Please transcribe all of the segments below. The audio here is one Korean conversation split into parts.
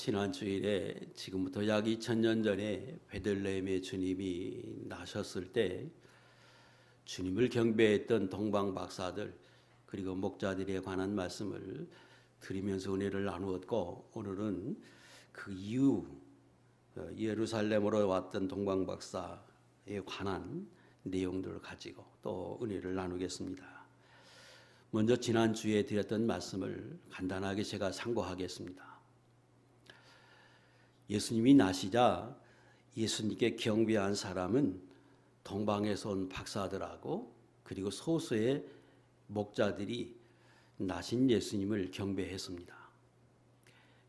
지난 주일에 지금부터 약 2000년 전에 베들레헴에 주님이 나셨을 때 주님을 경배했던 동방 박사들 그리고 목자들에 관한 말씀을 드리면서 은혜를 나누었고, 오늘은 그 이후 예루살렘으로 왔던 동방 박사에 관한 내용들을 가지고 또 은혜를 나누겠습니다. 먼저 지난 주에 드렸던 말씀을 간단하게 제가 상고하겠습니다. 예수님이 나시자 예수님께 경배한 사람은 동방에서 온 박사들하고 그리고 소수의 목자들이 나신 예수님을 경배했습니다.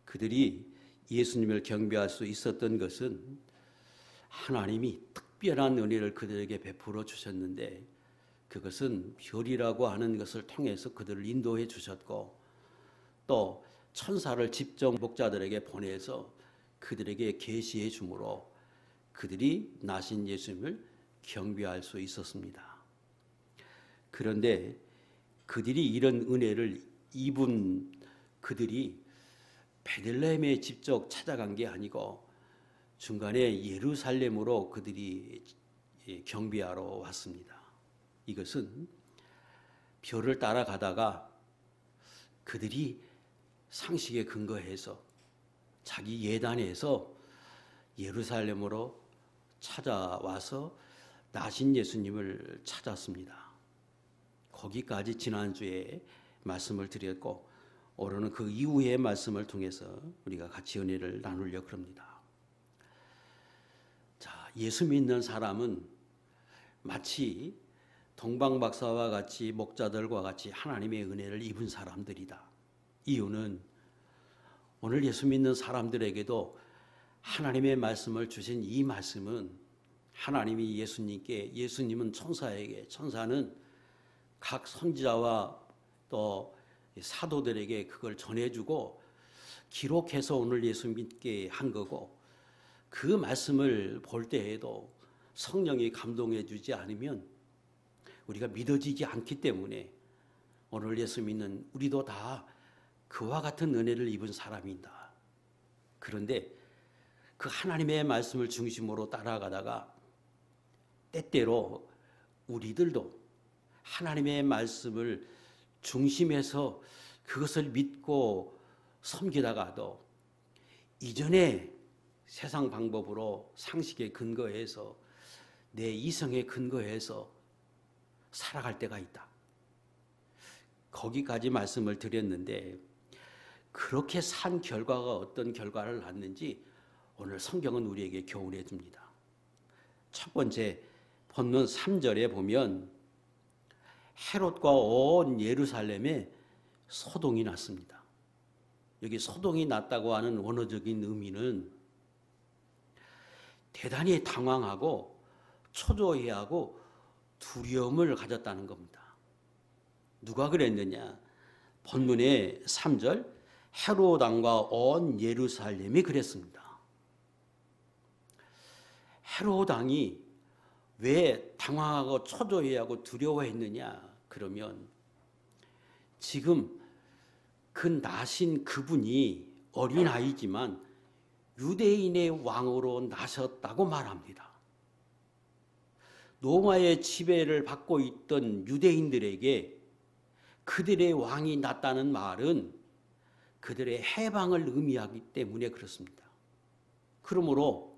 그들이 예수님을 경배할 수 있었던 것은 하나님이 특별한 은혜를 그들에게 베풀어 주셨는데, 그것은 별이라고 하는 것을 통해서 그들을 인도해 주셨고, 또 천사를 직접 목자들에게 보내서 그들에게 계시해 주므로 그들이 나신 예수님을 경배할 수 있었습니다. 그런데 그들이 이런 은혜를 입은 그들이 베들레헴에 직접 찾아간 게 아니고 중간에 예루살렘으로 그들이 경배하러 왔습니다. 이것은 별을 따라가다가 그들이 상식에 근거해서 자기 예단에서 예루살렘으로 찾아와서 나신 예수님을 찾았습니다. 거기까지 지난주에 말씀을 드렸고, 오늘은 그 이후의 말씀을 통해서 우리가 같이 은혜를 나누려고 합니다. 자, 예수 믿는 사람은 마치 동방박사와 같이 목자들과 같이 하나님의 은혜를 입은 사람들이다. 이유는 오늘 예수 믿는 사람들에게도 하나님의 말씀을 주신 이 말씀은 하나님이 예수님께, 예수님은 천사에게, 천사는 각 선지자와 또 사도들에게 그걸 전해주고 기록해서 오늘 예수 믿게 한 거고, 그 말씀을 볼 때에도 성령이 감동해 주지 않으면 우리가 믿어지지 않기 때문에 오늘 예수 믿는 우리도 다 그와 같은 은혜를 입은 사람이다. 그런데 그 하나님의 말씀을 중심으로 따라가다가 때때로 우리들도 하나님의 말씀을 중심에서 그것을 믿고 섬기다가도 이전에 세상 방법으로 상식에 근거해서 내 이성에 근거해서 살아갈 때가 있다. 거기까지 말씀을 드렸는데, 그렇게 산 결과가 어떤 결과를 낳는지 오늘 성경은 우리에게 교훈해 줍니다. 첫 번째 본문 3절에 보면 헤롯과 온 예루살렘에 소동이 났습니다. 여기 소동이 났다고 하는 원어적인 의미는 대단히 당황하고 초조해하고 두려움을 가졌다는 겁니다. 누가 그랬느냐? 본문의 3절, 헤롯 왕과 온 예루살렘이 그랬습니다. 헤롯 왕이 왜 당황하고 초조해하고 두려워했느냐? 그러면 지금 그 나신 그분이 어린아이지만 유대인의 왕으로 나셨다고 말합니다. 로마의 지배를 받고 있던 유대인들에게 그들의 왕이 났다는 말은 그들의 해방을 의미하기 때문에 그렇습니다. 그러므로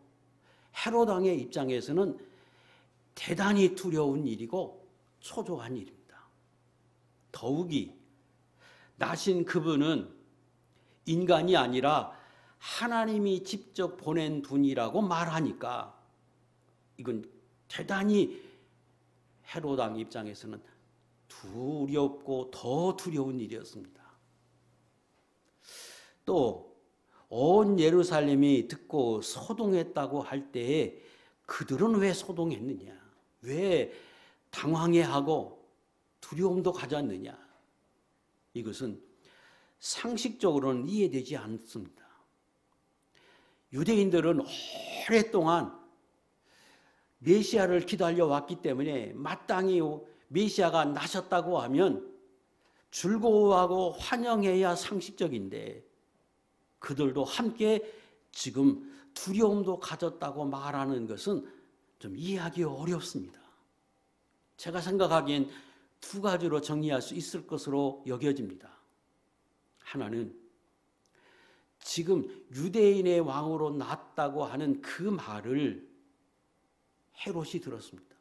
헤롯 왕의 입장에서는 대단히 두려운 일이고 초조한 일입니다. 더욱이 나신 그분은 인간이 아니라 하나님이 직접 보낸 분이라고 말하니까 이건 대단히 헤롯 왕 입장에서는 두렵고 더 두려운 일이었습니다. 또 온 예루살렘이 듣고 소동했다고 할 때에 그들은 왜 소동했느냐? 왜 당황해하고 두려움도 가졌느냐? 이것은 상식적으로는 이해되지 않습니다. 유대인들은 오랫동안 메시아를 기다려왔기 때문에 마땅히 메시아가 나셨다고 하면 즐거워하고 환영해야 상식적인데, 그들도 함께 지금 두려움도 가졌다고 말하는 것은 좀 이해하기 어렵습니다. 제가 생각하기엔 두 가지로 정리할 수 있을 것으로 여겨집니다. 하나는 지금 유대인의 왕으로 났다고 하는 그 말을 헤롯이 들었습니다.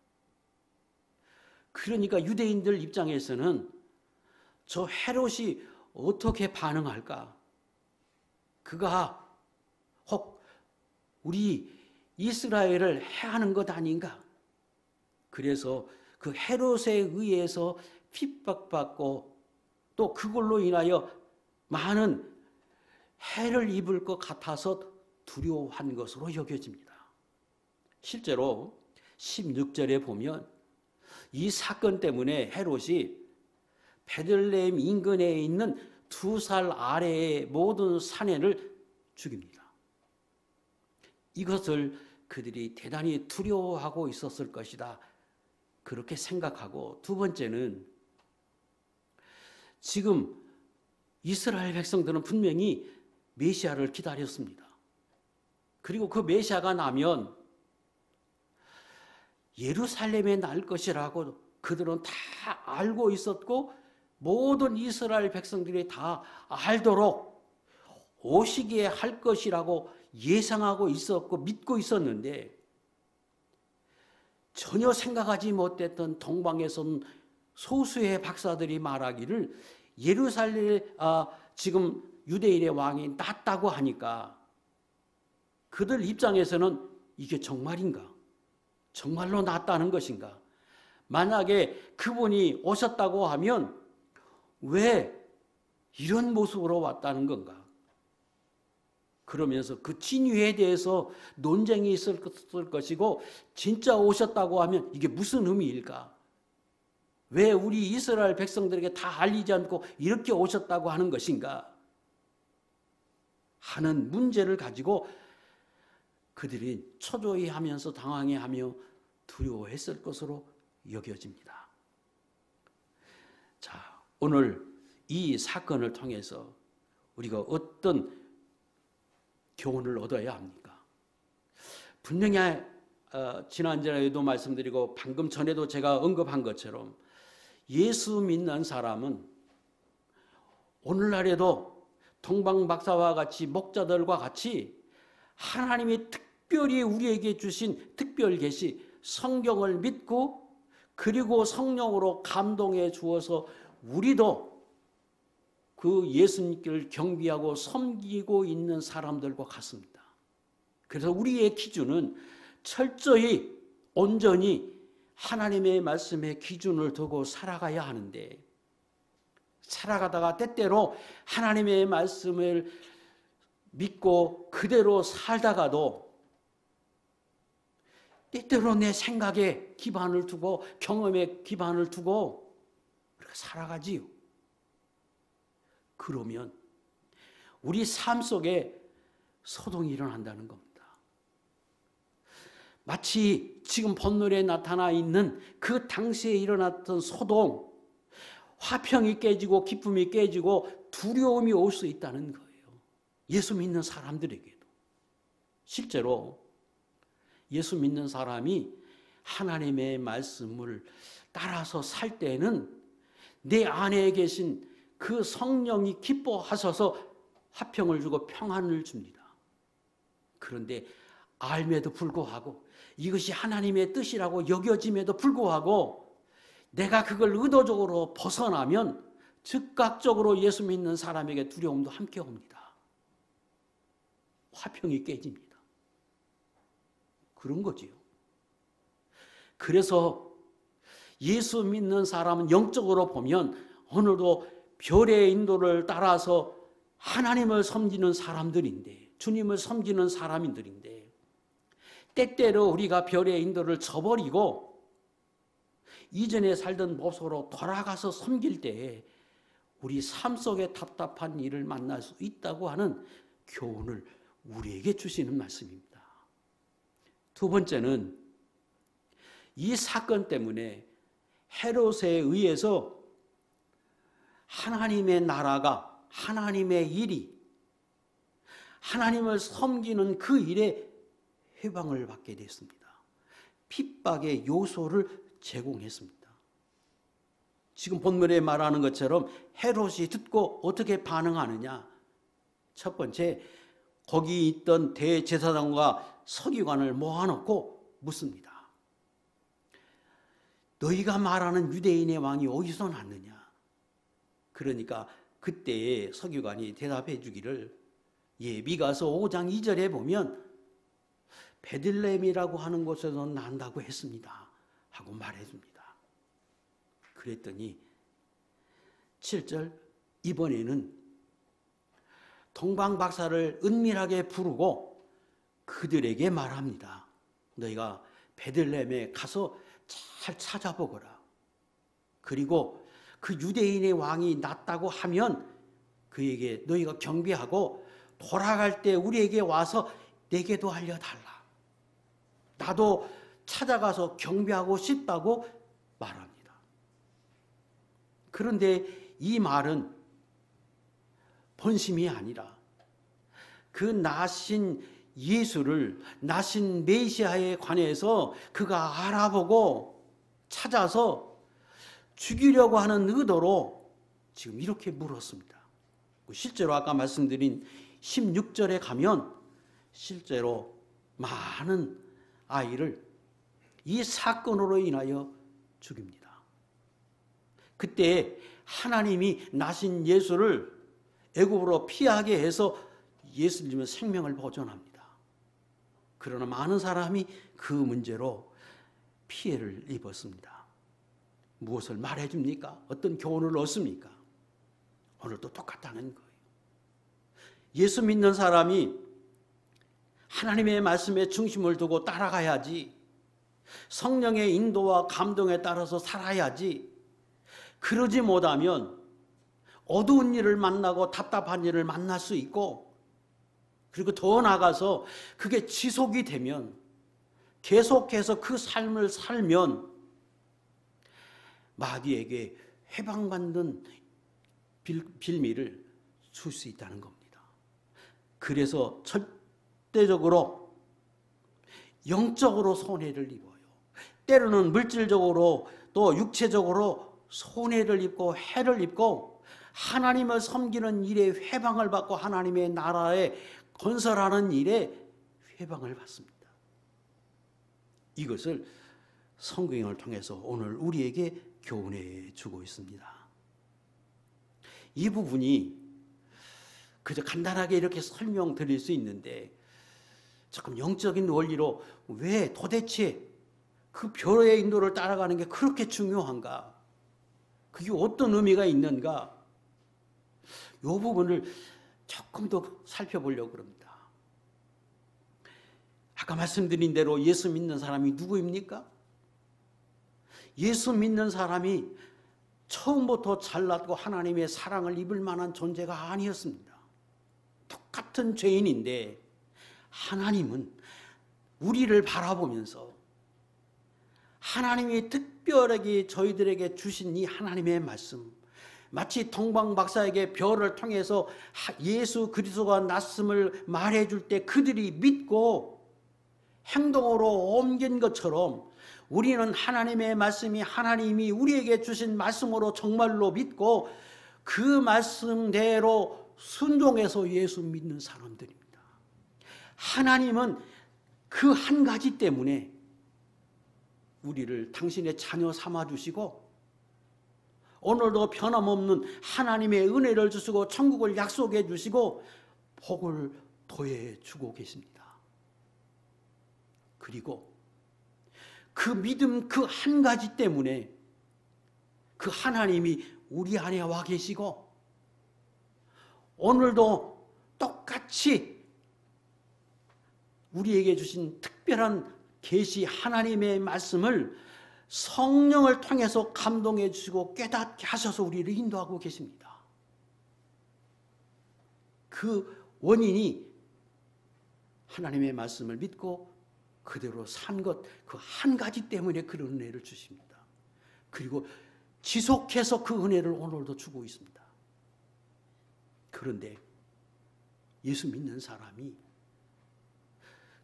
그러니까 유대인들 입장에서는 저 헤롯이 어떻게 반응할까? 그가 혹 우리 이스라엘을 해하는 것 아닌가? 그래서 그 헤롯에 의해서 핍박받고 또 그걸로 인하여 많은 해를 입을 것 같아서 두려워한 것으로 여겨집니다. 실제로 16절에 보면 이 사건 때문에 헤롯이 베들레헴 인근에 있는 2살 아래의 모든 사내를 죽입니다. 이것을 그들이 대단히 두려워하고 있었을 것이다, 그렇게 생각하고, 두 번째는 지금 이스라엘 백성들은 분명히 메시아를 기다렸습니다. 그리고 그 메시아가 나면 예루살렘에 날 것이라고 그들은 다 알고 있었고, 모든 이스라엘 백성들이 다 알도록 오시기에 할 것이라고 예상하고 있었고 믿고 있었는데, 전혀 생각하지 못했던 동방에선 소수의 박사들이 말하기를 예루살렘 지금 유대인의 왕이 났다고 하니까 그들 입장에서는 이게 정말인가? 정말로 났다는 것인가? 만약에 그분이 오셨다고 하면 왜 이런 모습으로 왔다는 건가? 그러면서 그 진위에 대해서 논쟁이 있을 것이고, 진짜 오셨다고 하면 이게 무슨 의미일까? 왜 우리 이스라엘 백성들에게 다 알리지 않고 이렇게 오셨다고 하는 것인가? 하는 문제를 가지고 그들이 초조해하면서 당황해하며 두려워했을 것으로 여겨집니다. 자, 오늘 이 사건을 통해서 우리가 어떤 교훈을 얻어야 합니까? 분명히 지난주에도 말씀드리고 방금 전에도 제가 언급한 것처럼 예수 믿는 사람은 오늘날에도 동방박사와 같이 목자들과 같이 하나님이 특별히 우리에게 주신 특별 계시 성경을 믿고, 그리고 성령으로 감동해 주어서 우리도 그 예수님을 경배하고 섬기고 있는 사람들과 같습니다. 그래서 우리의 기준은 철저히 온전히 하나님의 말씀에 기준을 두고 살아가야 하는데, 살아가다가 때때로 하나님의 말씀을 믿고 그대로 살다가도 때때로 내 생각에 기반을 두고 경험에 기반을 두고 우리가 살아가지요. 그러면 우리 삶 속에 소동이 일어난다는 겁니다. 마치 지금 본문에 나타나 있는 그 당시에 일어났던 소동, 화평이 깨지고 기쁨이 깨지고 두려움이 올 수 있다는 거예요. 예수 믿는 사람들에게도. 실제로 예수 믿는 사람이 하나님의 말씀을 따라서 살 때는 내 안에 계신 그 성령이 기뻐하셔서 화평을 주고 평안을 줍니다. 그런데 알매도 불구하고, 이것이 하나님의 뜻이라고 여겨짐에도 불구하고 내가 그걸 의도적으로 벗어나면 즉각적으로 예수 믿는 사람에게 두려움도 함께 옵니다. 화평이 깨집니다. 그런 거지요. 그래서 예수 믿는 사람은 영적으로 보면 오늘도 별의 인도를 따라서 하나님을 섬기는 사람들인데, 주님을 섬기는 사람들인데, 때때로 우리가 별의 인도를 저버리고 이전에 살던 모습으로 돌아가서 섬길 때에 우리 삶 속에 답답한 일을 만날 수 있다고 하는 교훈을 우리에게 주시는 말씀입니다. 두 번째는 이 사건 때문에 헤롯에 의해서 하나님의 나라가, 하나님의 일이 하나님을 섬기는 그 일에 해방을 받게 됐습니다. 핍박의 요소를 제공했습니다. 지금 본문에 말하는 것처럼 헤롯이 듣고 어떻게 반응하느냐? 첫 번째, 거기 있던 대제사장과 서기관을 모아놓고 묻습니다. 너희가 말하는 유대인의 왕이 어디서 났느냐? 그러니까 그때의 서기관이 대답해 주기를, 미가서 5장 2절에 보면 베들레헴이라고 하는 곳에서 난다고 했습니다 하고 말해줍니다. 그랬더니 7절, 이번에는 동방박사를 은밀하게 부르고 그들에게 말합니다. 너희가 베들레헴에 가서 잘 찾아보거라. 그리고 그 유대인의 왕이 났다고 하면 그에게 너희가 경배하고 돌아갈 때 우리에게 와서 내게도 알려달라. 나도 찾아가서 경배하고 싶다고 말합니다. 그런데 이 말은 본심이 아니라 그 나신 예수를, 나신 메시아에 관해서 그가 알아보고 찾아서 죽이려고 하는 의도로 지금 이렇게 물었습니다. 실제로 아까 말씀드린 16절에 가면 실제로 많은 아이를 이 사건으로 인하여 죽입니다. 그때 하나님이 나신 예수를 애굽으로 피하게 해서 예수님의 생명을 보존합니다. 그러나 많은 사람이 그 문제로 피해를 입었습니다. 무엇을 말해줍니까? 어떤 교훈을 얻습니까? 오늘도 똑같다는 거예요. 예수 믿는 사람이 하나님의 말씀에 중심을 두고 따라가야지, 성령의 인도와 감동에 따라서 살아야지, 그러지 못하면 어두운 일을 만나고 답답한 일을 만날 수 있고, 그리고 더 나아가서 그게 지속이 되면, 계속해서 그 삶을 살면 마귀에게 해방받는 빌미를 줄 수 있다는 겁니다. 그래서 절대적으로 영적으로 손해를 입어요. 때로는 물질적으로 또 육체적으로 손해를 입고 해를 입고 하나님을 섬기는 일에 회방을 받고 하나님의 나라에 건설하는 일에 회방을 받습니다. 이것을 성경을 통해서 오늘 우리에게 교훈해 주고 있습니다. 이 부분이 그저 간단하게 이렇게 설명드릴 수 있는데 조금 영적인 원리로 왜 도대체 그 별의 인도를 따라가는 게 그렇게 중요한가? 그게 어떤 의미가 있는가? 이 부분을 조금 더 살펴보려고 합니다. 아까 말씀드린 대로 예수 믿는 사람이 누구입니까? 예수 믿는 사람이 처음부터 잘났고 하나님의 사랑을 입을 만한 존재가 아니었습니다. 똑같은 죄인인데 하나님은 우리를 바라보면서 하나님이 특별하게 저희들에게 주신 이 하나님의 말씀, 마치 동방박사에게 별을 통해서 예수 그리스도가 났음을 말해줄 때 그들이 믿고 행동으로 옮긴 것처럼 우리는 하나님의 말씀이 하나님이 우리에게 주신 말씀으로 정말로 믿고 그 말씀대로 순종해서 예수 믿는 사람들입니다. 하나님은 그 한 가지 때문에 우리를 당신의 자녀 삼아주시고 오늘도 변함없는 하나님의 은혜를 주시고 천국을 약속해 주시고 복을 도해 주고 계십니다. 그리고 그 믿음 그 한 가지 때문에 그 하나님이 우리 안에 와 계시고 오늘도 똑같이 우리에게 주신 특별한 계시 하나님의 말씀을 성령을 통해서 감동해 주시고 깨닫게 하셔서 우리를 인도하고 계십니다. 그 원인이 하나님의 말씀을 믿고 그대로 산 것, 그 한 가지 때문에 그런 은혜를 주십니다. 그리고 지속해서 그 은혜를 오늘도 주고 있습니다. 그런데 예수 믿는 사람이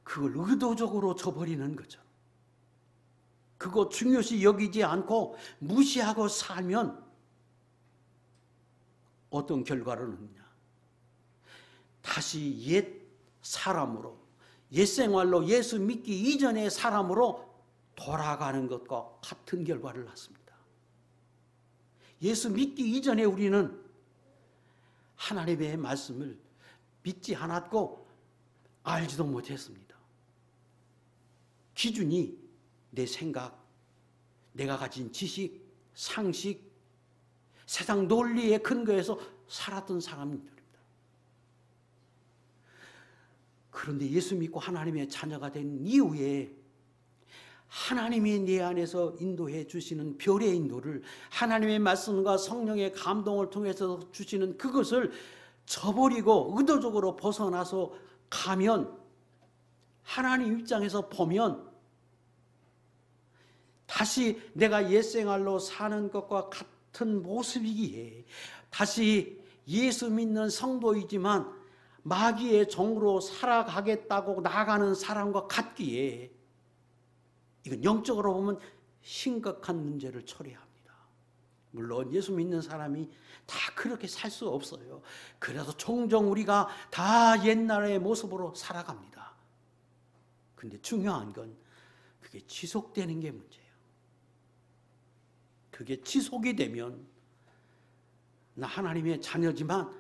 그걸 의도적으로 저버리는 거죠. 그거 중요시 여기지 않고 무시하고 살면 어떤 결과를 얻느냐. 다시 옛 사람으로, 옛 생활로, 예수 믿기 이전의 사람으로 돌아가는 것과 같은 결과를 낳습니다. 예수 믿기 이전에 우리는 하나님의 말씀을 믿지 않았고 알지도 못했습니다. 기준이 내 생각, 내가 가진 지식, 상식, 세상 논리에 근거해서 살았던 사람들입니다. 그런데 예수 믿고 하나님의 자녀가 된 이후에 하나님이 내 안에서 인도해 주시는 별의 인도를, 하나님의 말씀과 성령의 감동을 통해서 주시는 그것을 저버리고 의도적으로 벗어나서 가면, 하나님 입장에서 보면 다시 내가 옛생활로 사는 것과 같은 모습이기에, 다시 예수 믿는 성도이지만 마귀의 종으로 살아가겠다고 나아가는 사람과 같기에, 이건 영적으로 보면 심각한 문제를 초래합니다. 물론 예수 믿는 사람이 다 그렇게 살 수 없어요. 그래서 종종 우리가 다 옛날의 모습으로 살아갑니다. 근데 중요한 건 그게 지속되는 게 문제예요. 그게 지속이 되면 나 하나님의 자녀지만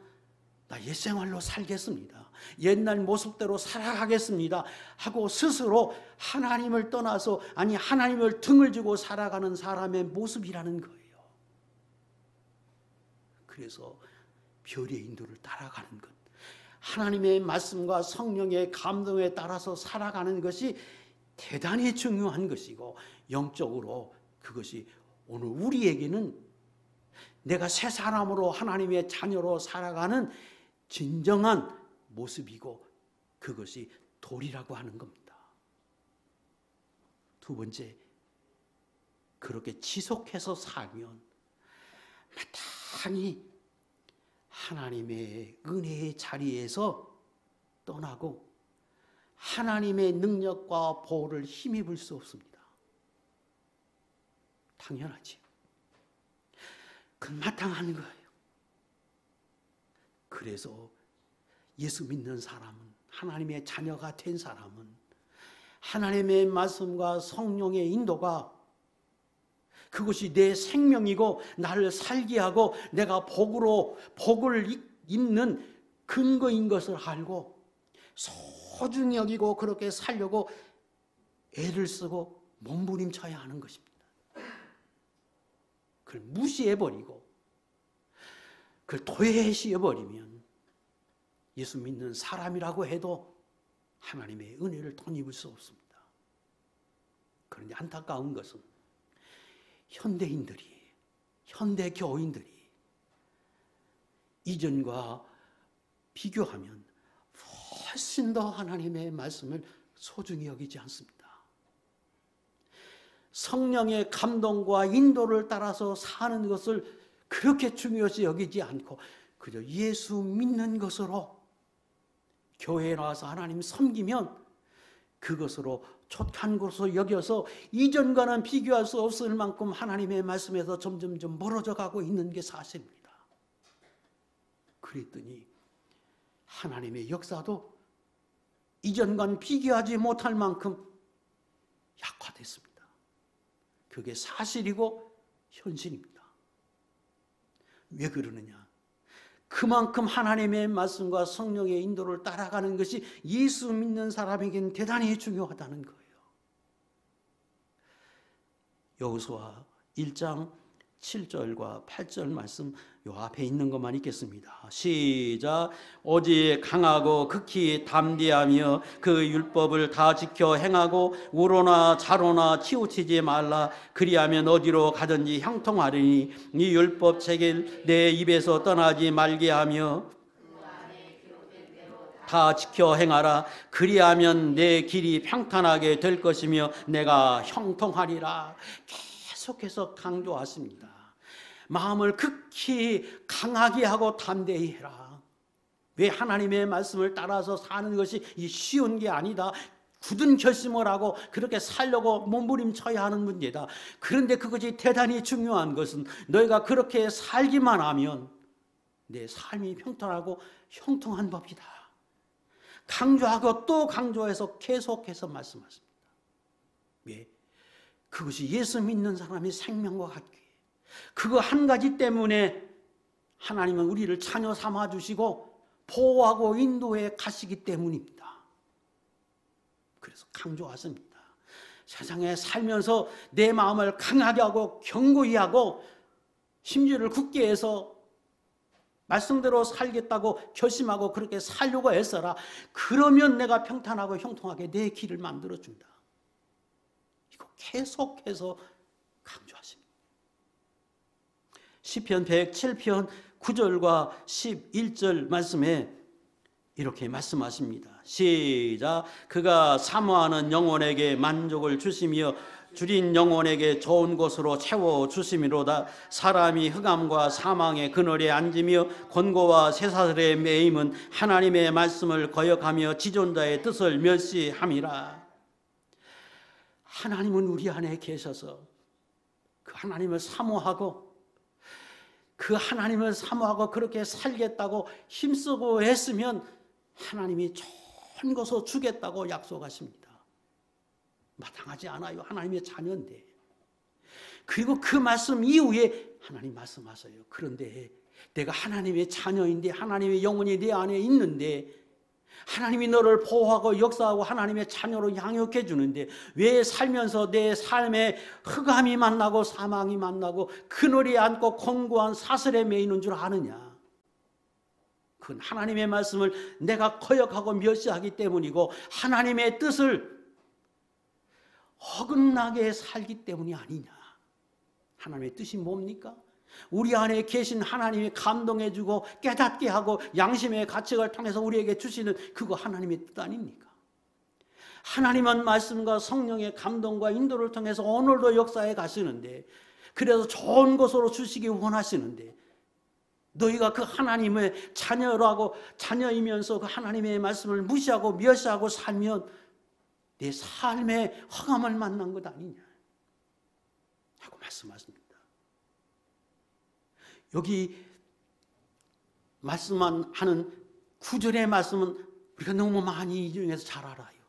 나 옛생활로 살겠습니다, 옛날 모습대로 살아가겠습니다 하고 스스로 하나님을 떠나서, 아니 하나님을 등을 지고 살아가는 사람의 모습이라는 거예요. 그래서 별의 인도를 따라가는 것, 하나님의 말씀과 성령의 감동에 따라서 살아가는 것이 대단히 중요한 것이고, 영적으로 그것이 오늘 우리에게는 내가 새 사람으로 하나님의 자녀로 살아가는 진정한 모습이고, 그것이 도리라고 하는 겁니다. 두 번째, 그렇게 지속해서 살면 마땅히 하나님의 은혜의 자리에서 떠나고 하나님의 능력과 보호를 힘입을 수 없습니다. 당연하지. 그건 마땅한 거예요. 그래서 예수 믿는 사람은, 하나님의 자녀가 된 사람은 하나님의 말씀과 성령의 인도가 그것이 내 생명이고 나를 살게 하고 내가 복을 입는 근거인 것을 알고 소중히 여기고 그렇게 살려고 애를 쓰고 몸부림쳐야 하는 것입니다. 그걸 무시해버리고 그걸 도외시해버리면 예수 믿는 사람이라고 해도 하나님의 은혜를 덧입을 수 없습니다. 그런데 안타까운 것은 현대인들이, 현대 교인들이 이전과 비교하면 훨씬 더 하나님의 말씀을 소중히 여기지 않습니다. 성령의 감동과 인도를 따라서 사는 것을 그렇게 중요시 여기지 않고 그저 예수 믿는 것으로 교회에 나와서 하나님 섬기면 그것으로 족한 것으로 여겨서 이전과는 비교할 수 없을 만큼 하나님의 말씀에서 점점점 멀어져 가고 있는 게 사실입니다. 그랬더니 하나님의 역사도 이전과는 비교하지 못할 만큼 약화됐습니다. 그게 사실이고 현실입니다. 왜 그러느냐? 그만큼 하나님의 말씀과 성령의 인도를 따라가는 것이 예수 믿는 사람에게는 대단히 중요하다는 거예요. 여호수아 1장 7절과 8절 말씀 요 앞에 있는 것만 읽겠습니다. 시작. 오직 강하고 극히 담대하며 그 율법을 다 지켜 행하고 우로나 자로나 치우치지 말라. 그리하면 어디로 가든지 형통하리니 이 율법 책을 내 입에서 떠나지 말게 하며 다 지켜 행하라. 그리하면 내 길이 평탄하게 될 것이며 내가 형통하리라. 계속해서 강조하십니다. 마음을 극히 강하게 하고 담대히 해라. 왜 하나님의 말씀을 따라서 사는 것이 쉬운 게 아니다. 굳은 결심을 하고 그렇게 살려고 몸부림쳐야 하는 문제다. 그런데 그것이 대단히 중요한 것은 너희가 그렇게 살기만 하면 내 삶이 평탄하고 형통한 법이다. 강조하고 또 강조해서 계속해서 말씀하십니다. 왜? 그것이 예수 믿는 사람의 생명과 같기에 그거 한 가지 때문에 하나님은 우리를 자녀 삼아주시고 보호하고 인도해 가시기 때문입니다. 그래서 강조하십니다. 세상에 살면서 내 마음을 강하게 하고 견고히 하고 심지를 굳게 해서 말씀대로 살겠다고 결심하고 그렇게 살려고 애써라. 그러면 내가 평탄하고 형통하게 내 길을 만들어준다. 이거 계속해서 강조하십니다. 시편 107편 9절과 11절 말씀에 이렇게 말씀하십니다. 시작. 그가 사모하는 영혼에게 만족을 주시며 줄인 영혼에게 좋은 곳으로 채워주심이로다. 사람이 흑암과 사망의 그늘에 앉으며 권고와 쇠사슬에 매임은 하나님의 말씀을 거역하며 지존자의 뜻을 멸시함이라. 하나님은 우리 안에 계셔서 그 하나님을 사모하고 그 하나님을 사모하고 그렇게 살겠다고 힘쓰고 했으면 하나님이 좋은 것을 주겠다고 약속하십니다. 마땅하지 않아요. 하나님의 자녀인데. 그리고 그 말씀 이후에 하나님 말씀하세요. 그런데 내가 하나님의 자녀인데 하나님의 영혼이 내 안에 있는데 하나님이 너를 보호하고 역사하고 하나님의 자녀로 양육해 주는데 왜 살면서 내 삶에 흑암이 만나고 사망이 만나고 그늘에 앉고 권고한 사슬에 매이는 줄 아느냐. 그건 하나님의 말씀을 내가 거역하고 멸시하기 때문이고 하나님의 뜻을 어긋나게 살기 때문이 아니냐. 하나님의 뜻이 뭡니까? 우리 안에 계신 하나님이 감동해주고 깨닫게 하고 양심의 가책을 통해서 우리에게 주시는 그거 하나님의 뜻 아닙니까? 하나님은 말씀과 성령의 감동과 인도를 통해서 오늘도 역사에 가시는데 그래서 좋은 것으로 주시기 원하시는데 너희가 그 하나님의 자녀라고 자녀이면서 그 하나님의 말씀을 무시하고 멸시하고 살면 내 삶에 흑암을 만난 것 아니냐 하고 말씀하십니다. 여기 말씀하는 9절의 말씀은 우리가 너무 많이 이중에서 잘 알아요.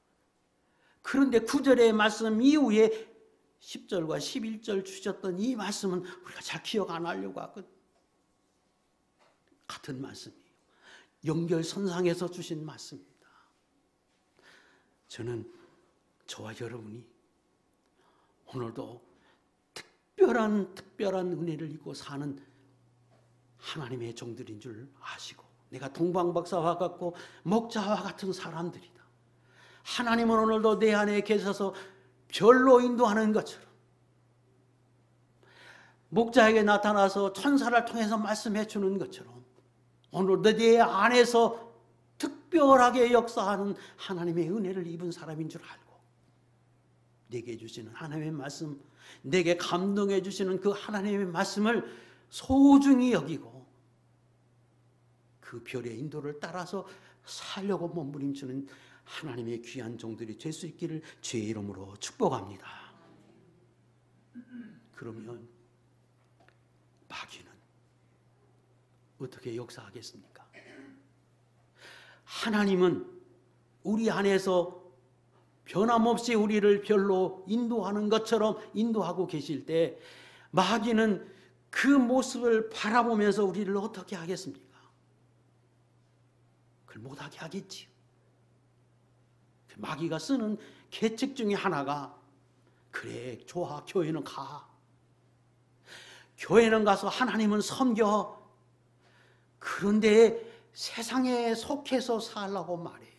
그런데 9절의 말씀 이후에 10절과 11절 주셨던 이 말씀은 우리가 잘 기억 안 하려고 하거든요. 같은 말씀이에요. 연결선상에서 주신 말씀입니다. 저는 저와 여러분이 오늘도 특별한 은혜를 입고 사는 하나님의 종들인 줄 아시고 내가 동방박사와 같고 목자와 같은 사람들이다. 하나님은 오늘도 내 안에 계셔서 별로 인도하는 것처럼 목자에게 나타나서 천사를 통해서 말씀해 주는 것처럼 오늘도 내 안에서 특별하게 역사하는 하나님의 은혜를 입은 사람인 줄 알고 내게 주시는 하나님의 말씀, 내게 감동해 주시는 그 하나님의 말씀을 소중히 여기고 그 별의 인도를 따라서 살려고 몸부림치는 하나님의 귀한 종들이 될 수 있기를 주의 이름으로 축복합니다. 그러면 마귀는 어떻게 역사하겠습니까? 하나님은 우리 안에서 변함없이 우리를 별로 인도하는 것처럼 인도하고 계실 때 마귀는 그 모습을 바라보면서 우리를 어떻게 하겠습니까? 그걸 못하게 하겠지요. 마귀가 쓰는 계책 중에 하나가 그래 좋아 교회는 가. 교회는 가서 하나님은 섬겨. 그런데 세상에 속해서 살라고 말해요.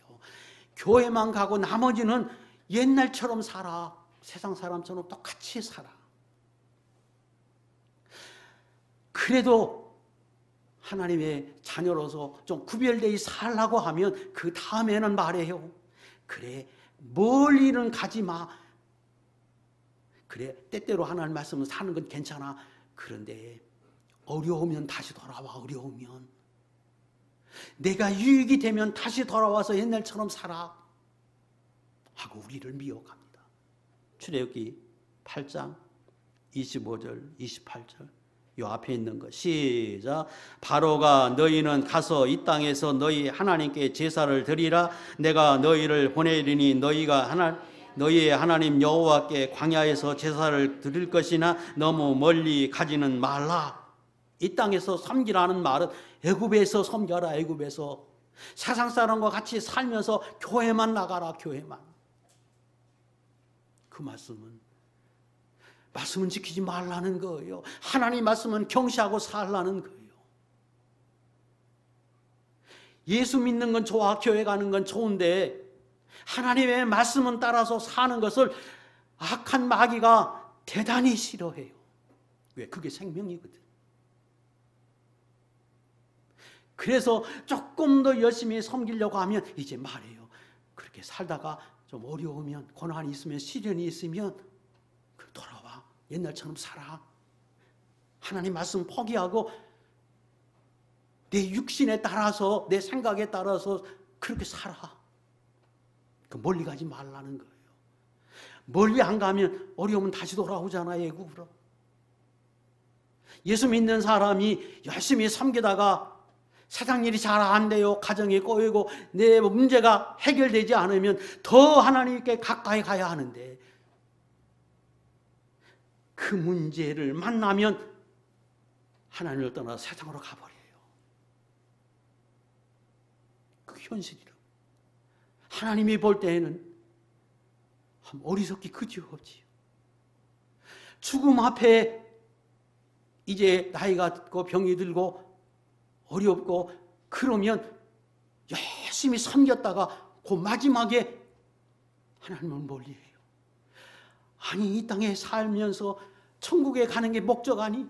교회만 가고 나머지는 옛날처럼 살아. 세상 사람처럼 똑같이 살아. 그래도 하나님의 자녀로서 좀 구별되어 살라고 하면 그 다음에는 말해요. 그래 멀리는 가지 마. 그래 때때로 하나님 말씀을 사는 건 괜찮아. 그런데 어려우면 다시 돌아와. 어려우면 내가 유익이 되면 다시 돌아와서 옛날처럼 살아 하고 우리를 미혹합니다. 출애굽기 8장 25절 28절 요 앞에 있는 거 시작. 바로가 너희는 가서 이 땅에서 너희 하나님께 제사를 드리라. 내가 너희를 보내리니 너희의 하나님 여호와께 광야에서 제사를 드릴 것이나 너무 멀리 가지는 말라. 이 땅에서 섬기라는 말은 애굽에서 섬겨라. 애굽에서 세상 사람과 같이 살면서 교회만 나가라. 교회만. 그 말씀은 지키지 말라는 거예요. 하나님 말씀은 경시하고 살라는 거예요. 예수 믿는 건 좋아, 교회 가는 건 좋은데 하나님의 말씀은 따라서 사는 것을 악한 마귀가 대단히 싫어해요. 왜? 그게 생명이거든. 그래서 조금 더 열심히 섬기려고 하면 이제 말해요. 그렇게 살다가 좀 어려우면, 고난이 있으면, 시련이 있으면 돌아와. 옛날처럼 살아. 하나님 말씀 포기하고 내 육신에 따라서, 내 생각에 따라서 그렇게 살아. 멀리 가지 말라는 거예요. 멀리 안 가면 어려우면 다시 돌아오잖아요. 애굽으로. 예수 믿는 사람이 열심히 섬기다가 세상 일이 잘 안 돼요. 가정이 꼬이고 내 문제가 해결되지 않으면 더 하나님께 가까이 가야 하는데 그 문제를 만나면 하나님을 떠나 세상으로 가버려요. 그 현실이라. 하나님이 볼 때에는 어리석기 그지없지요. 죽음 앞에 이제 나이가 들고 병이 들고 어렵고 그러면 열심히 섬겼다가 그 마지막에 하나님을 멀리해요. 아니 이 땅에 살면서 천국에 가는 게 목적 아니?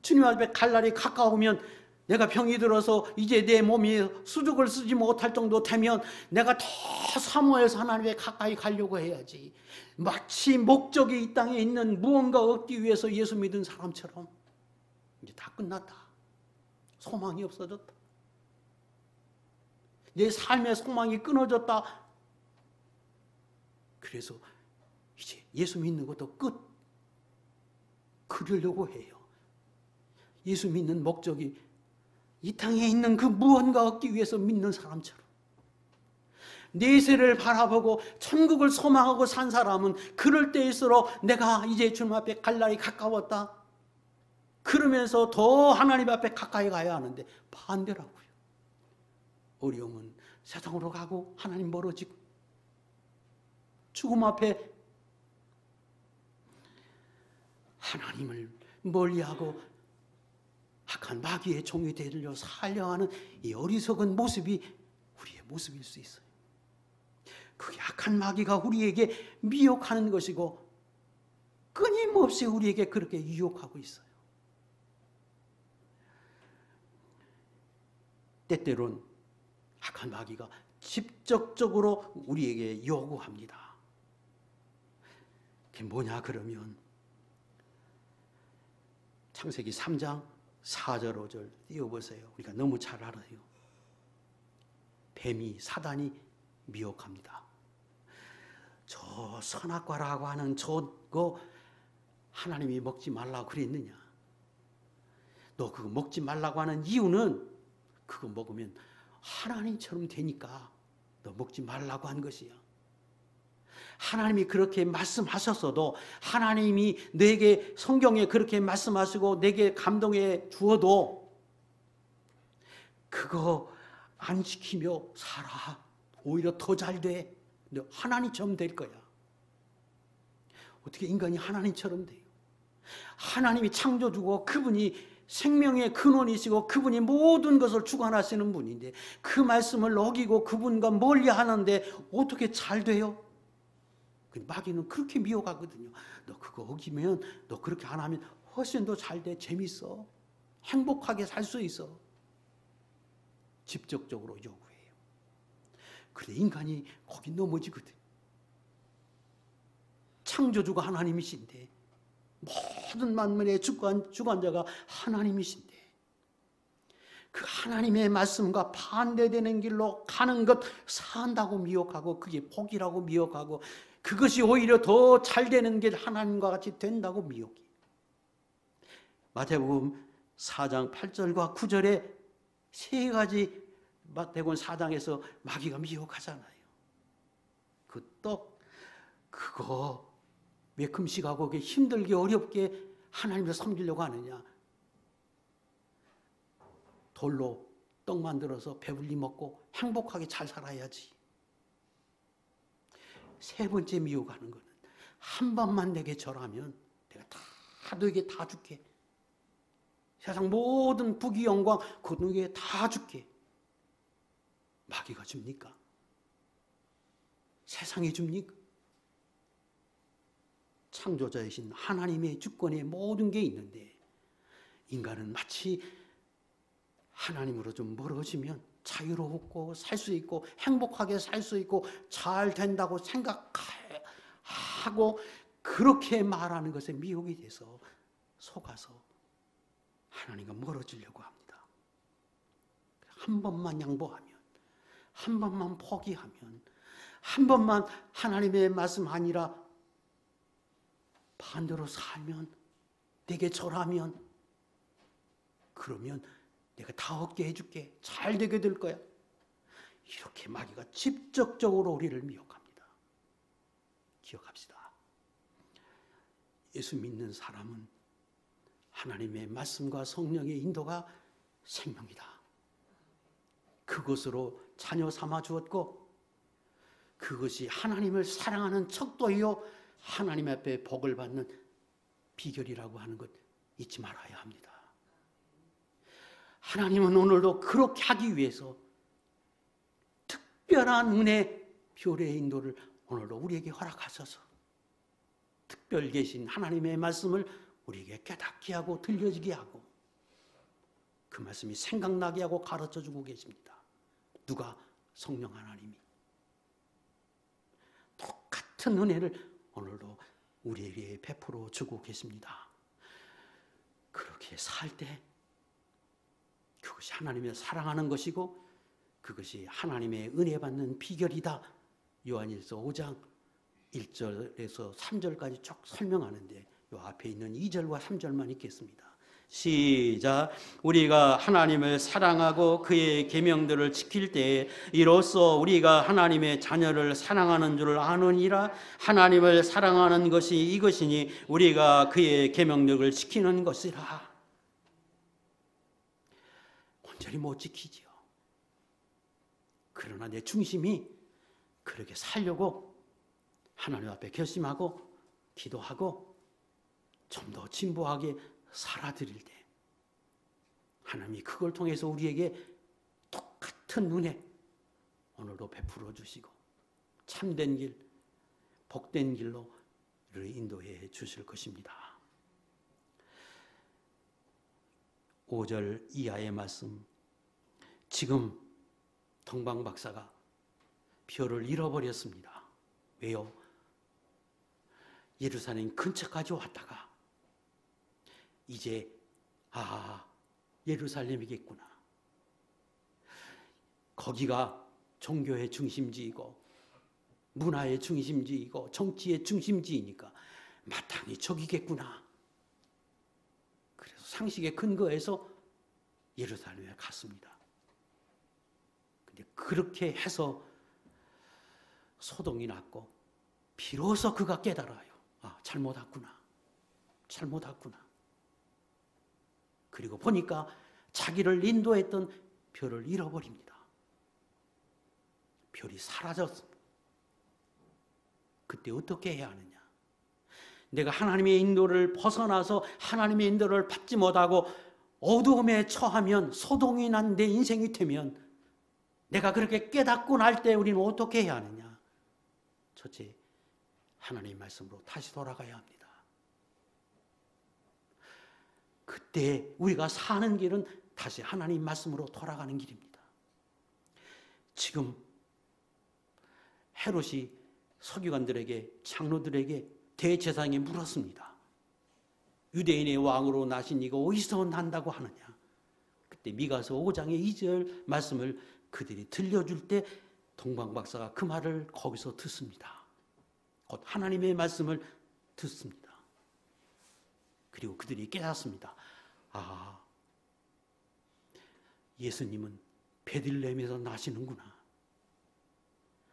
주님 앞에 갈 날이 가까우면 내가 병이 들어서 이제 내 몸이 수족을 쓰지 못할 정도 되면 내가 더 사모해서 하나님께 가까이 가려고 해야지. 마치 목적이 이 땅에 있는 무언가 얻기 위해서 예수 믿은 사람처럼 이제 다 끝났다. 소망이 없어졌다. 내 삶의 소망이 끊어졌다. 그래서 이제 예수 믿는 것도 끝. 그러려고 해요. 예수 믿는 목적이 이 땅에 있는 그 무언가 얻기 위해서 믿는 사람처럼. 내세를 바라보고 천국을 소망하고 산 사람은 그럴 때일수록 내가 이제 주님 앞에 갈 날이 가까웠다. 그러면서 더 하나님 앞에 가까이 가야 하는데 반대라고요. 어려움은 세상으로 가고 하나님 멀어지고 죽음 앞에 하나님을 멀리하고 악한 마귀의 종이 되려 살려 하는 이 어리석은 모습이 우리의 모습일 수 있어요. 그게 악한 마귀가 우리에게 미혹하는 것이고 끊임없이 우리에게 그렇게 유혹하고 있어요. 때때론 악한 마귀가 직접적으로 우리에게 요구합니다. 그게 뭐냐 그러면 창세기 3장 4절 5절 띄워보세요. 우리가 너무 잘 알아요. 뱀이 사단이 미혹합니다. 저 선악과라고 하는 저거 하나님이 먹지 말라고 그랬느냐? 너 그거 먹지 말라고 하는 이유는 그거 먹으면 하나님처럼 되니까 너 먹지 말라고 한 것이야. 하나님이 그렇게 말씀하셨어도 하나님이 내게 성경에 그렇게 말씀하시고 내게 감동해 주어도 그거 안 지키며 살아. 오히려 더 잘 돼. 너 하나님처럼 될 거야. 어떻게 인간이 하나님처럼 돼요? 하나님이 창조주고 그분이 생명의 근원이시고 그분이 모든 것을 주관하시는 분인데 그 말씀을 어기고 그분과 멀리 하는데 어떻게 잘 돼요? 마귀는 그렇게 미혹하거든요. 너 그거 어기면 너 그렇게 안 하면 훨씬 더 잘 돼. 재밌어. 행복하게 살 수 있어. 직접적으로 요구해요. 그런데 인간이 거기 넘어지거든. 창조주가 하나님이신데 모든 만물의 주관자가 하나님이신데 그 하나님의 말씀과 반대되는 길로 가는 것 산다고 미혹하고 그게 복이라고 미혹하고 그것이 오히려 더 잘 되는 게 하나님과 같이 된다고 미혹해. 마태복음 4장 8절과 9절에 세 가지 마태복음 4장에서 마귀가 미혹하잖아요. 그 떡 그거 왜 금식하고 힘들게 어렵게 하나님을 섬기려고 하느냐. 돌로 떡 만들어서 배불리 먹고 행복하게 잘 살아야지. 세 번째 미혹하는 거는 한 번만 내게 절하면 내가 다 너에게 다 줄게. 세상 모든 부귀 영광 그 너에게 다 줄게. 마귀가 줍니까? 세상이 줍니까? 창조자이신 하나님의 주권에 모든 게 있는데 인간은 마치 하나님으로 좀 멀어지면 자유롭고 살 수 있고 행복하게 살 수 있고 잘 된다고 생각하고 그렇게 말하는 것에 미혹이 돼서 속아서 하나님과 멀어지려고 합니다. 한 번만 양보하면, 한 번만 포기하면, 한 번만 하나님의 말씀 아니라 반대로 살면, 내게 절하면, 그러면 내가 다 얻게 해줄게. 잘 되게 될 거야. 이렇게 마귀가 직접적으로 우리를 미혹합니다. 기억합시다. 예수 믿는 사람은 하나님의 말씀과 성령의 인도가 생명이다. 그것으로 자녀 삼아 주었고 그것이 하나님을 사랑하는 척도이요 하나님 앞에 복을 받는 비결이라고 하는 것 잊지 말아야 합니다. 하나님은 오늘도 그렇게 하기 위해서 특별한 은혜, 별의 인도를 오늘도 우리에게 허락하셔서 특별 계신 하나님의 말씀을 우리에게 깨닫게 하고 들려지게 하고 그 말씀이 생각나게 하고 가르쳐주고 계십니다. 누가? 성령 하나님이. 똑같은 은혜를 오늘도 우리에게 베풀어 주고 계십니다. 그렇게 살 때 그것이 하나님을 사랑하는 것이고 그것이 하나님의 은혜 받는 비결이다. 요한일서 5장 1절에서 3절까지 쭉 설명하는데 요 앞에 있는 2절과 3절만 읽겠습니다. 시작. 우리가 하나님을 사랑하고 그의 계명들을 지킬 때에 이로써 우리가 하나님의 자녀를 사랑하는 줄 아느니라. 하나님을 사랑하는 것이 이것이니 우리가 그의 계명들을 지키는 것이라. 온전히 못 지키지요. 그러나 내 중심이 그렇게 살려고 하나님 앞에 결심하고 기도하고 좀 더 진보하게 살아드릴 때 하나님이 그걸 통해서 우리에게 똑같은 은혜 오늘도 베풀어 주시고 참된 길, 복된 길로 우리를 인도해 주실 것입니다. 5절 이하의 말씀. 지금 동방 박사가 표를 잃어버렸습니다. 왜요? 예루살렘 근처까지 왔다가 이제 예루살렘이겠구나. 거기가 종교의 중심지이고 문화의 중심지이고 정치의 중심지이니까 마땅히 저기겠구나. 그래서 상식에 근거해서 예루살렘에 갔습니다. 근데 그렇게 해서 소동이 났고 비로소 그가 깨달아요. 잘못 왔구나. 그리고 보니까 자기를 인도했던 별을 잃어버립니다. 별이 사라졌습니다. 그때 어떻게 해야 하느냐? 내가 하나님의 인도를 벗어나서 하나님의 인도를 받지 못하고 어두움에 처하면 소동이 난 내 인생이 되면 내가 그렇게 깨닫고 날 때 우리는 어떻게 해야 하느냐? 첫째, 하나님의 말씀으로 다시 돌아가야 합니다. 그때 우리가 사는 길은 다시 하나님 말씀으로 돌아가는 길입니다. 지금 헤롯이 서기관들에게 장로들에게 대제사장에 물었습니다. 유대인의 왕으로 나신 이가 어디서 난다고 하느냐? 그때 미가서 5장의 2절 말씀을 그들이 들려줄 때 동방박사가 그 말을 거기서 듣습니다. 곧 하나님의 말씀을 듣습니다. 그리고 그들이 깨닫습니다. 아, 예수님은 베들레헴에서 나시는구나.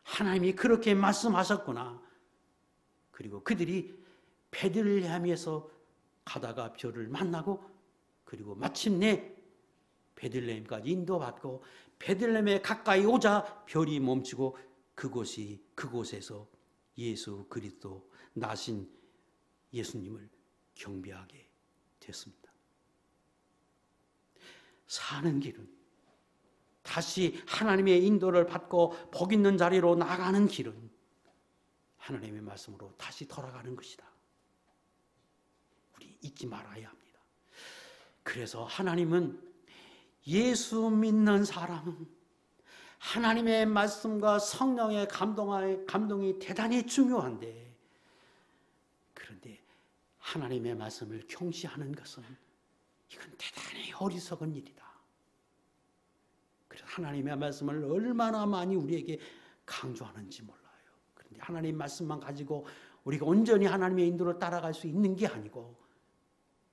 하나님이 그렇게 말씀하셨구나. 그리고 그들이 베들레헴에서 가다가 별을 만나고 그리고 마침내 베들레헴까지 인도받고 베들레헴에 가까이 오자 별이 멈추고 그곳에서 예수 그리스도 나신 예수님을 경배하게 됐습니다. 사는 길은 다시 하나님의 인도를 받고 복 있는 자리로 나가는 길은 하나님의 말씀으로 다시 돌아가는 것이다. 우리 잊지 말아야 합니다. 그래서 하나님은 예수 믿는 사람은 하나님의 말씀과 성령의 감동이 대단히 중요한데, 그런데 하나님의 말씀을 경시하는 것은 이건 대단히 어리석은 일이다. 그래서 하나님의 말씀을 얼마나 많이 우리에게 강조하는지 몰라요. 그런데 하나님의 말씀만 가지고 우리가 온전히 하나님의 인도를 따라갈 수 있는 게 아니고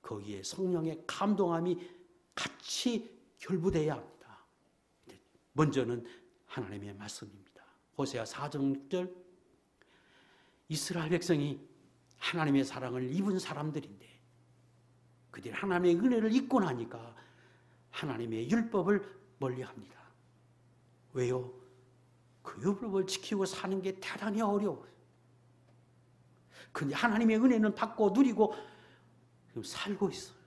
거기에 성령의 감동함이 같이 결부되어야 합니다. 먼저는 하나님의 말씀입니다. 호세아 4장 6절, 이스라엘 백성이 하나님의 사랑을 입은 사람들인데 그들이 하나님의 은혜를 입고 나니까 하나님의 율법을 멀리합니다. 왜요? 그 율법을 지키고 사는 게 대단히 어려워요. 그런데 하나님의 은혜는 받고 누리고 지금 살고 있어요.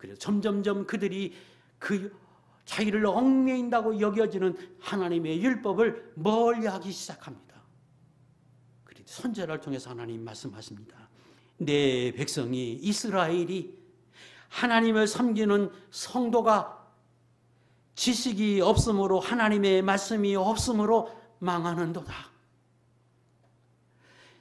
그래서 점점점 그들이 그 자기를 얽매인다고 여겨지는 하나님의 율법을 멀리하기 시작합니다. 그래서 선지자를 통해서 하나님 말씀하십니다. 내 백성이 이스라엘이 하나님을 섬기는 성도가 지식이 없으므로 하나님의 말씀이 없으므로 망하는도다.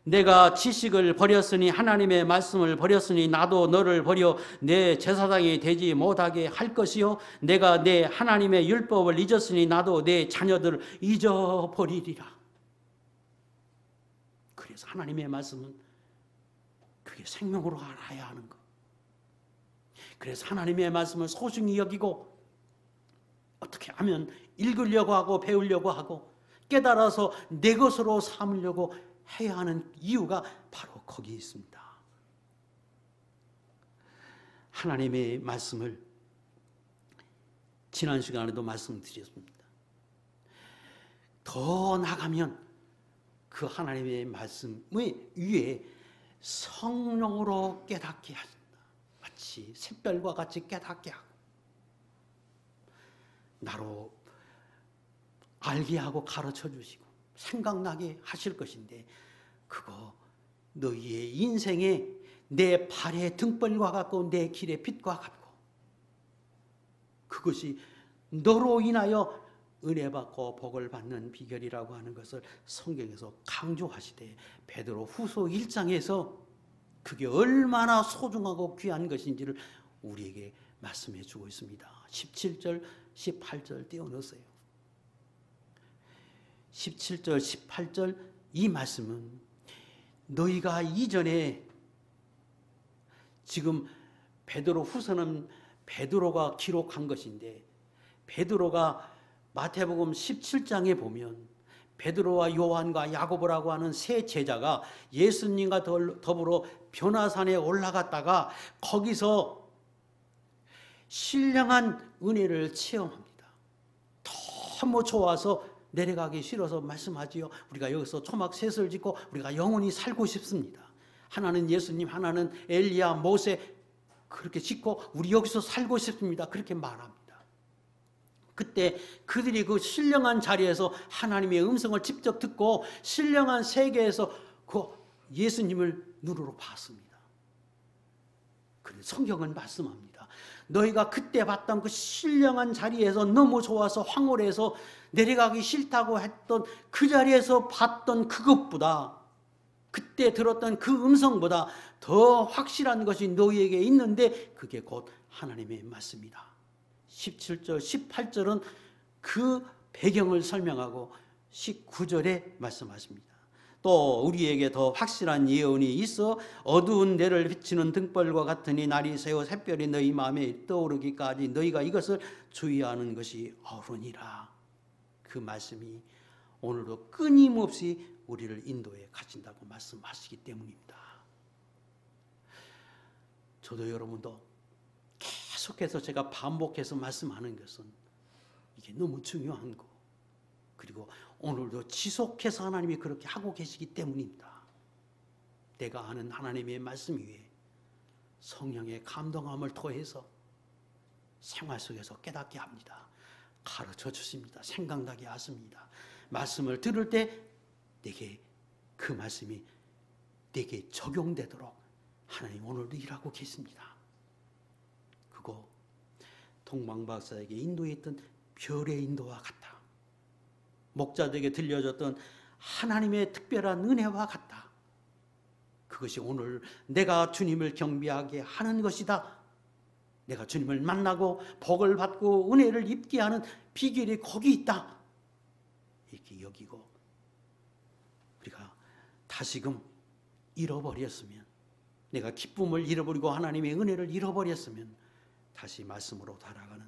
내가 지식을 버렸으니 하나님의 말씀을 버렸으니 나도 너를 버려 내 제사장이 되지 못하게 할 것이요 내가 내 하나님의 율법을 잊었으니 나도 내 자녀들을 잊어버리리라. 그래서 하나님의 말씀은 그게 생명으로 알아야 하는 것. 그래서 하나님의 말씀을 소중히 여기고 어떻게 하면 읽으려고 하고 배우려고 하고 깨달아서 내 것으로 삼으려고 해야 하는 이유가 바로 거기에 있습니다. 하나님의 말씀을 지난 시간에도 말씀드렸습니다. 더 나가면 그 하나님의 말씀의 위에 성령으로 깨닫게 하신다. 마치 샛별과 같이 깨닫게 하고 나로 알게 하고 가르쳐 주시고 생각나게 하실 것인데 그거 너희의 인생에 내 발의 등불과 같고 내 길의 빛과 같고 그것이 너로 인하여 은혜 받고 복을 받는 비결이라고 하는 것을 성경에서 강조하시되 베드로 후서 1장에서 그게 얼마나 소중하고 귀한 것인지를 우리에게 말씀해 주고 있습니다. 17절 18절 띄워넣으세요. 17절 18절 이 말씀은 너희가 이전에 지금 베드로 후서는 베드로가 기록한 것인데 베드로가 마태복음 17장에 보면 베드로와 요한과 야고보라고 하는 세 제자가 예수님과 더불어 변화산에 올라갔다가 거기서 신령한 은혜를 체험합니다. 너무 좋아서 내려가기 싫어서 말씀하지요. 우리가 여기서 초막셋을 짓고 우리가 영원히 살고 싶습니다. 하나는 예수님, 하나는 엘리야, 모세 그렇게 짓고 우리 여기서 살고 싶습니다. 그렇게 말합니다. 그때 그들이 그 신령한 자리에서 하나님의 음성을 직접 듣고 신령한 세계에서 그 예수님을 눈으로 봤습니다. 그래서 성경은 말씀합니다. 너희가 그때 봤던 그 신령한 자리에서 너무 좋아서 황홀해서 내려가기 싫다고 했던 그 자리에서 봤던 그것보다 그때 들었던 그 음성보다 더 확실한 것이 너희에게 있는데 그게 곧 하나님의 말씀이다. 17절, 18절은 그 배경을 설명하고 19절에 말씀하십니다. 또 우리에게 더 확실한 예언이 있어 어두운 데를 비치는 등불과 같으니 날이 새어 샛별이 너희 마음에 떠오르기까지 너희가 이것을 주의하는 것이 옳으니라. 그 말씀이 오늘도 끊임없이 우리를 인도에 가진다고 말씀하시기 때문입니다. 저도 여러분도 계속해서 제가 반복해서 말씀하는 것은 이게 너무 중요한 거, 그리고 오늘도 지속해서 하나님이 그렇게 하고 계시기 때문입니다. 내가 아는 하나님의 말씀 위에 성령의 감동함을 더해서 생활 속에서 깨닫게 합니다. 가르쳐 주십니다. 생각나게 하십니다. 말씀을 들을 때 내게 그 말씀이 내게 적용되도록 하나님 오늘도 일하고 계십니다. 그거 동방박사에게 인도했던 별의 인도와 같다. 목자들에게 들려줬던 하나님의 특별한 은혜와 같다. 그것이 오늘 내가 주님을 경배하게 하는 것이다. 내가 주님을 만나고 복을 받고 은혜를 입게 하는 비결이 거기 있다. 이렇게 여기고 우리가 다시금 잃어버렸으면, 내가 기쁨을 잃어버리고 하나님의 은혜를 잃어버렸으면 다시 말씀으로 돌아가는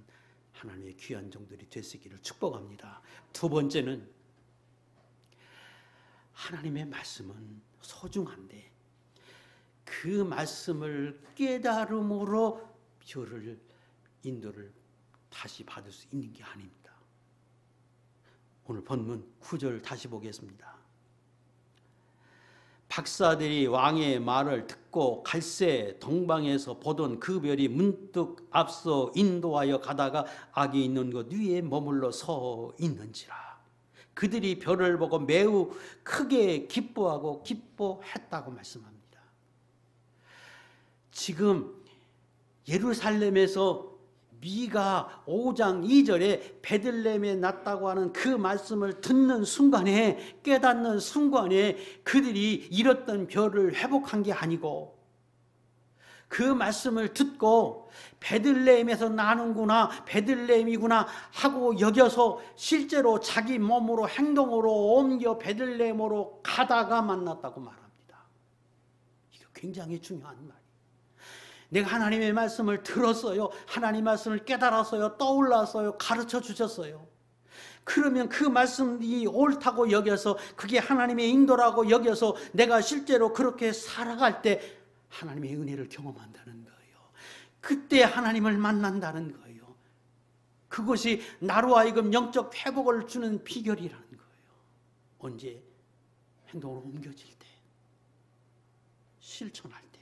하나님의 귀한 종들이 되시기를 축복합니다. 두 번째는 하나님의 말씀은 소중한데 그 말씀을 깨달음으로 별을 인도를 다시 받을 수 있는 게 아닙니다. 오늘 본문 9절 다시 보겠습니다. 박사들이 왕의 말을 듣고 갈새 동방에서 보던 그 별이 문득 앞서 인도하여 가다가 악이 있는 곳 위에 머물러 서 있는지라. 그들이 별을 보고 매우 크게 기뻐하고 기뻐했다고 말씀합니다. 지금 예루살렘에서 미가 5장 2절에 베들레헴에 났다고 하는 그 말씀을 듣는 순간에, 깨닫는 순간에 그들이 잃었던 별을 회복한 게 아니고, 그 말씀을 듣고 베들레헴에서 나는구나, 베들레헴이구나 하고 여겨서 실제로 자기 몸으로 행동으로 옮겨 베들레헴으로 가다가 만났다고 말합니다. 이거 굉장히 중요한 말이에요. 내가 하나님의 말씀을 들었어요. 하나님 말씀을 깨달았어요. 떠올랐어요. 가르쳐 주셨어요. 그러면 그 말씀이 옳다고 여겨서, 그게 하나님의 인도라고 여겨서 내가 실제로 그렇게 살아갈 때 하나님의 은혜를 경험한다는 거예요. 그때 하나님을 만난다는 거예요. 그것이 나로 하여금 영적 회복을 주는 비결이라는 거예요. 언제? 행동으로 옮겨질 때, 실천할 때,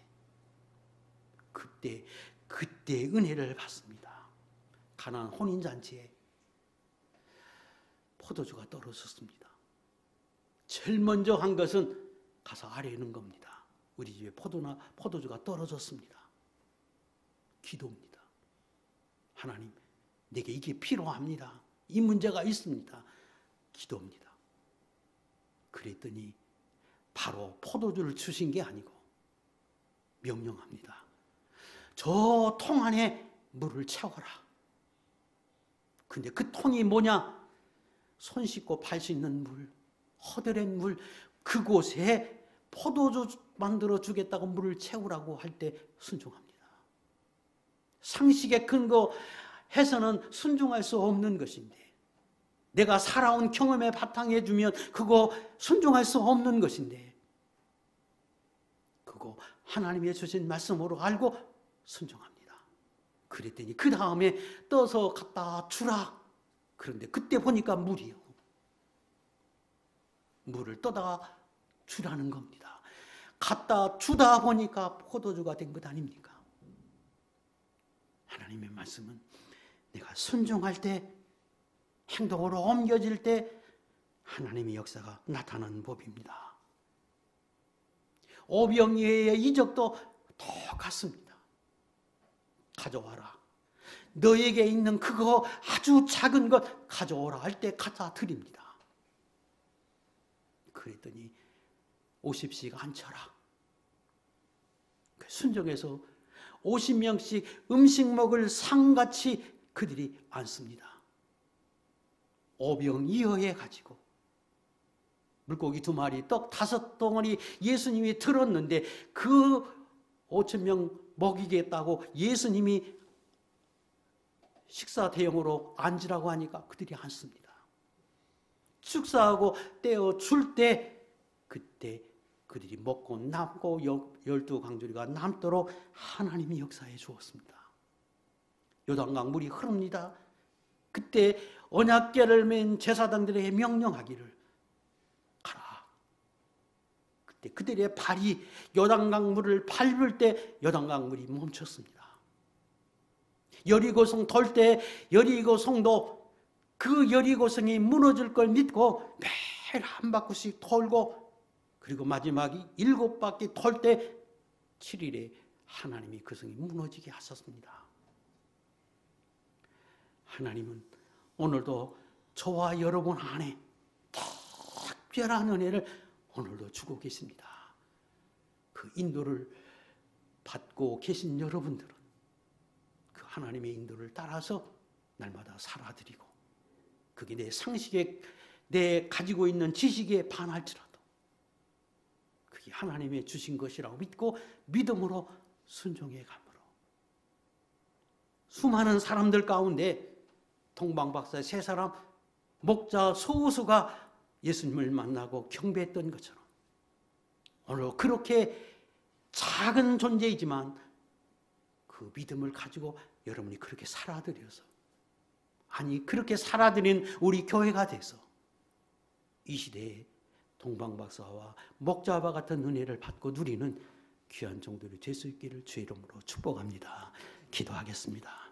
그때 은혜를 받습니다. 가나안 혼인잔치에 포도주가 떨어졌습니다. 제일 먼저 한 것은 가서 아뢰는 겁니다. 우리 집에 포도주가 떨어졌습니다. 기도입니다. 하나님, 내게 이게 필요합니다. 이 문제가 있습니다. 기도입니다. 그랬더니 바로 포도주를 주신 게 아니고 명령합니다. 저 통 안에 물을 채워라. 근데 그 통이 뭐냐? 손 씻고 발 씻는 물, 허드렛 물, 그곳에 포도주 만들어 주겠다고 물을 채우라고 할 때 순종합니다. 상식에 근거해서는 순종할 수 없는 것인데, 내가 살아온 경험에 바탕해 주면 그거 순종할 수 없는 것인데, 그거 하나님이 주신 말씀으로 알고 순종합니다. 그랬더니 그 다음에 떠서 갖다 주라. 그런데 그때 보니까 물이요. 물을 떠다 주라는 겁니다. 갖다 주다 보니까 포도주가 된 것 아닙니까? 하나님의 말씀은 내가 순종할 때, 행동으로 옮겨질 때 하나님의 역사가 나타나는 법입니다. 오병이어의 이적도 똑같습니다. 가져와라. 너에게 있는 그거 아주 작은 것 가져오라 할 때 갖다 드립니다. 그랬더니 50씩 앉혀라. 순종해서 50명씩 음식 먹을 상같이 그들이 앉습니다. 오병이어해 가지고 물고기 2마리, 떡 5덩어리 예수님이 들었는데 그 5,000명 먹이겠다고 예수님이 식사 대용으로 앉으라고 하니까 그들이 앉습니다. 축사하고 떼어 줄 때 그때 그들이 먹고 남고 12강조리가 남도록 하나님이 역사해 주었습니다. 요단강 물이 흐릅니다. 그때 언약궤를 맨 제사장들에게 명령하기를 가라. 그때 그들의 발이 요단강 물을 밟을 때 요단강 물이 멈췄습니다. 여리고성 돌 때 여리고성도 그 여리고성이 무너질 걸 믿고 매일 한 바퀴씩 돌고 그리고 마지막이 7바퀴 돌 때 7일에 하나님이 그 성이 무너지게 하셨습니다. 하나님은 오늘도 저와 여러분 안에 특별한 은혜를 오늘도 주고 계십니다. 그 인도를 받고 계신 여러분들은 그 하나님의 인도를 따라서 날마다 살아드리고 그게 내 상식에 내 가지고 있는 지식에 반할지라도 그게 하나님의 주신 것이라고 믿고 믿음으로 순종해 감으로 수많은 사람들 가운데 동방박사 3사람 목자 소우수가 예수님을 만나고 경배했던 것처럼 오늘 그렇게 작은 존재이지만 그 믿음을 가지고 여러분이 그렇게 살아들여서 아니 그렇게 살아드린 우리 교회가 돼서 이 시대에 동방박사와 목자와 같은 은혜를 받고 누리는 귀한 종들이 될 수 있기를 주의 이름으로 축복합니다. 기도하겠습니다.